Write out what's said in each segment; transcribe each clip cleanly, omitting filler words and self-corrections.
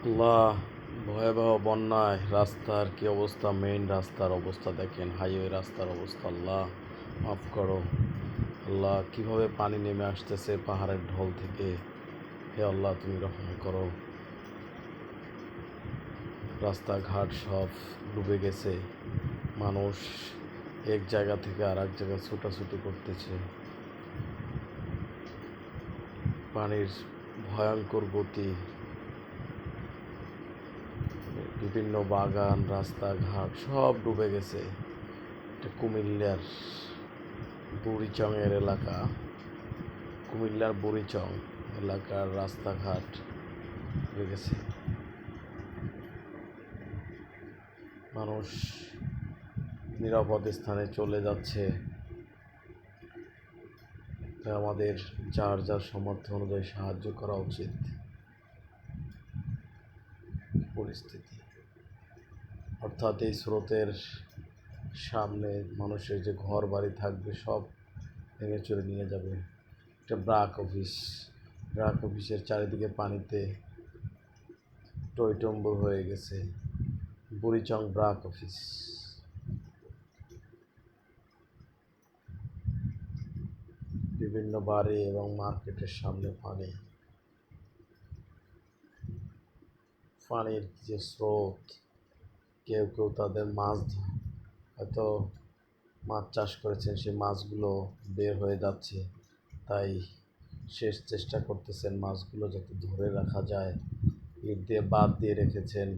আল্লাহ, ভয়াবহ বন্যায় রাস্তার কি অবস্থা! মেইন রাস্তার অবস্থা দেখেন, হাইওয়ে রাস্তার অবস্থা। আল্লাহ মাফ করো। আল্লাহ, কিভাবে পানি নেমে আসতেছে পাহাড়ের ঢল থেকে। হে আল্লাহ, তুমি রহম করো। রাস্তাঘাট সব ডুবে গেছে। মানুষ এক জায়গা থেকে আর এক জায়গায় ছুটাছুটি করতেছে। পানির ভয়ঙ্কর গতি। বিভিন্ন বাগান, রাস্তাঘাট সব ডুবে গেছে। এটা কুমিল্লার বুড়িচংয়ের এলাকা। কুমিল্লার বুড়িচং এলাকার রাস্তাঘাট ডুবে গেছে। মানুষ নিরাপদ স্থানে চলে যাচ্ছে। তাই আমাদের যার যার সামর্থ্য অনুযায়ী সাহায্য করা উচিত। পরিস্থিতি অর্থাৎ এই স্রোতের সামনে মানুষের যে ঘর বাড়ি থাকবে সব ভেঙে চুরে নিয়ে যাবে। একটা ব্রাক অফিসের চারিদিকে পানিতে টইটম্বুর হয়ে গেছে। বুড়িচং ব্রাক অফিস। বিভিন্ন বাড়ি এবং মার্কেটের সামনে পানির যে স্রোত, কেউ কেউ তাদের হয়তো মাছ চাষ করেছেন, সেই মাছগুলো বের হয়ে যাচ্ছে। তাই শেষ চেষ্টা করতেছেন মাছগুলো যাতে ধরে রাখা যায়। ইট দিয়ে বাঁধ দিয়ে রেখেছেন।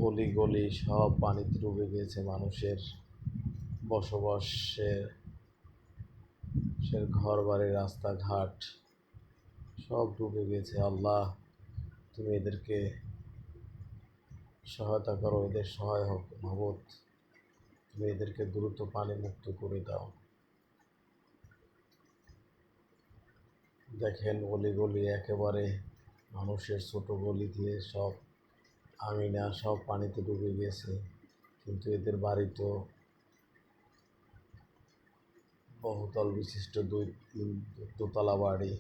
অলিগলি সব পানিতে ডুবে গিয়েছে। মানুষের বসবাসের ঘর বাড়ি, রাস্তাঘাট সব ডুবে গিয়েছে। আল্লাহ, তুমি এদেরকে সহায়তা করো, এদের সহায় হোক মাবুদ। তুমি এদেরকে দ্রুত পানি মুক্ত করে দাও। দেখেন, অলিগলি একেবারে মানুষের ছোট গলি দিয়ে সব আঙিনা সব পানিতে ডুবে গিয়েছে। কিন্তু এদের বাড়ি তো বহুতল বিশিষ্ট, দোতলা বাড়ি।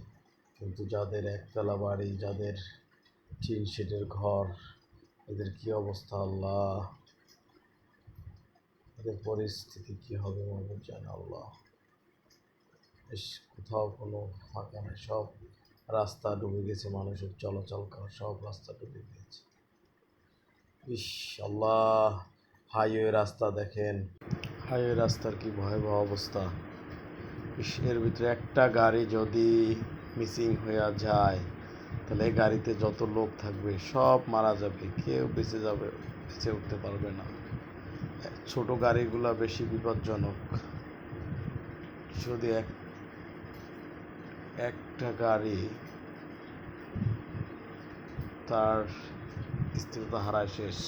কিন্তু যাদের একতলা বাড়ি, যাদের টিন শেডের ঘর, এদের কি অবস্থা! আল্লাহ, এদের পরিস্থিতি কি হবে মাবুদ জানে। আল্লাহ, কোথাও কোনো ফাঁকা নেই, সব রাস্তা ডুবে গেছে। মানুষের চলাচল করা সব রাস্তা ডুবে গিয়েছে। আল্লাহ, হাইওয়ে রাস্তা দেখেন, হাইওয়ে রাস্তার কি ভয়াবহ অবস্থা! এর ভিতরে একটা গাড়ি যদি মিসিং হয়ে যায়, তাহলে এই গাড়িতে যত লোক থাকবে সব মারা যাবে, কেউ বেঁচে উঠতে পারবে না। ছোট গাড়িগুলা বেশি বিপজ্জনক। যদি একটা গাড়ি তার স্থিরতা হারায় শেষ।